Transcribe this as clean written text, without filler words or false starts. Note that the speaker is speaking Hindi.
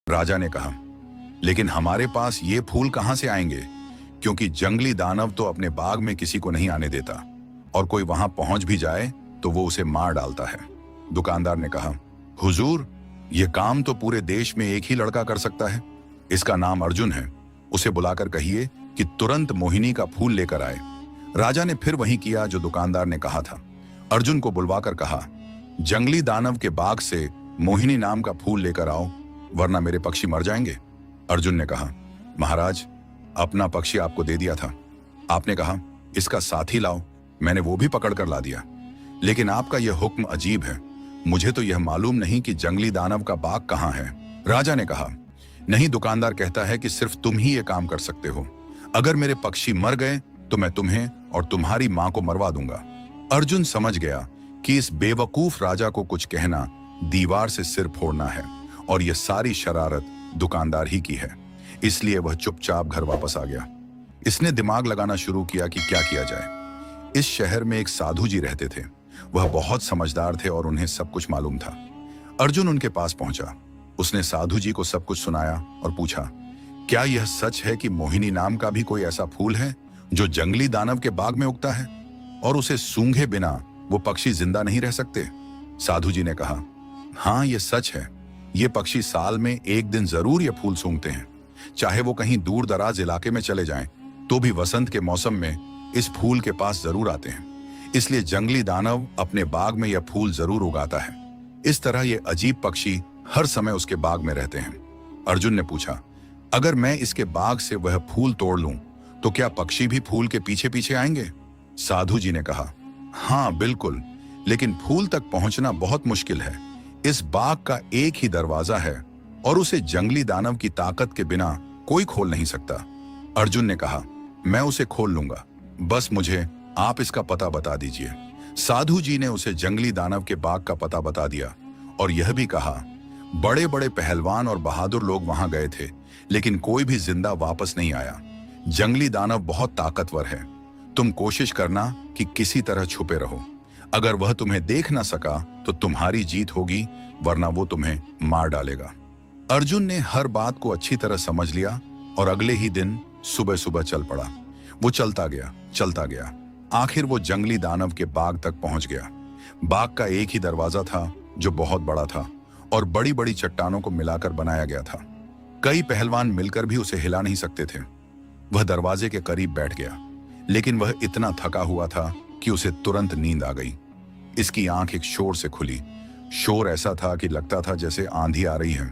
राजा ने कहा, लेकिन हमारे पास ये फूल कहां से आएंगे, क्योंकि जंगली दानव तो अपने बाग में किसी को नहीं आने देता, और कोई वहां पहुंच भी जाए तो वो उसे मार डालता है। दुकानदार ने कहा, हुजूर, ये काम तो पूरे देश में एक ही लड़का कर सकता है। इसका नाम अर्जुन है। उसे बुलाकर कहिए कि तुरंत मोहिनी का फूल लेकर आए। राजा ने फिर वही किया जो दुकानदार ने कहा था। अर्जुन को बुलवाकर कहा, जंगली दानव के बाग से मोहिनी नाम का फूल लेकर आओ, वरना मेरे पक्षी मर जाएंगे। अर्जुन ने कहा, महाराज, अपना पक्षी आपको दे दिया था। आपने कहा इसका साथी लाओ, मैंने वो भी पकड़ कर ला दिया। लेकिन आपका यह हुक्म अजीब है। मुझे तो यह मालूम नहीं कि जंगली दानव का बाग कहाँ है। राजा ने कहा, नहीं, दुकानदार कहता है कि सिर्फ तुम ही ये काम कर सकते हो। अगर मेरे पक्षी मर गए तो मैं तुम्हें और तुम्हारी मां को मरवा दूंगा। अर्जुन समझ गया कि इस बेवकूफ राजा को कुछ कहना दीवार से सिर फोड़ना है, और यह सारी शरारत दुकानदार ही की है। इसलिए वह चुपचाप घर वापस आ गया। इसने दिमाग लगाना शुरू किया कि क्या किया जाए। इस शहर में एक साधु जी रहते थे। वह बहुत समझदार थे और उन्हें सब कुछ मालूम था। अर्जुन उनके पास पहुंचा। उसने साधु जी को सब कुछ सुनाया और पूछा, क्या यह सच है कि मोहिनी नाम का भी कोई ऐसा फूल है जो जंगली दानव के बाग में उगता है, और उसे सूंघे बिना वो पक्षी जिंदा नहीं रह सकते? साधु जी ने कहा, हाँ, ये सच है। ये पक्षी साल में एक दिन जरूर ये फूल सूंघते हैं। चाहे वो कहीं दूर दराज इलाके में चले जाएं, तो भी वसंत के मौसम में इस फूल के पास जरूर आते हैं। इसलिए जंगली दानव अपने बाग में यह फूल जरूर उगाता है। इस तरह ये अजीब पक्षी हर समय उसके बाग में रहते हैं। अर्जुन ने पूछा, अगर मैं इसके बाग से वह फूल तोड़ लूं, तो क्या पक्षी भी फूल के पीछे पीछे आएंगे? साधु जी ने कहा, हाँ बिल्कुल, लेकिन फूल तक पहुंचना बहुत मुश्किल है। इस बाग का एक ही दरवाजा है, और उसे जंगली दानव की ताकत के बिना कोई खोल नहीं सकता। अर्जुन ने कहा, मैं उसे खोल लूंगा, बस मुझे आप इसका पता बता दीजिए। साधु जी ने उसे जंगली दानव के बाग का पता बता दिया, और यह भी कहा, बड़े बड़े पहलवान और बहादुर लोग वहां गए थे, लेकिन कोई भी जिंदा वापस नहीं आया। जंगली दानव बहुत ताकतवर है। तुम कोशिश करना कि किसी तरह छुपे रहो। अगर वह तुम्हें देख ना सका तो तुम्हारी जीत होगी, वरना वो तुम्हें मार डालेगा। अर्जुन ने हर बात को अच्छी तरह समझ लिया, और अगले ही दिन सुबह सुबह चल पड़ा। वो चलता गया। आखिर वो जंगली दानव के बाग तक पहुंच गया। बाग का एक ही दरवाजा था जो बहुत बड़ा था, और बड़ी बड़ी चट्टानों को मिलाकर बनाया गया था। कई पहलवान मिलकर भी उसे हिला नहीं सकते थे। वह दरवाजे के करीब बैठ गया, लेकिन वह इतना थका हुआ था कि उसे तुरंत नींद आ गई। इसकी आंख एक शोर से खुली। शोर ऐसा था कि लगता था जैसे आंधी आ रही है।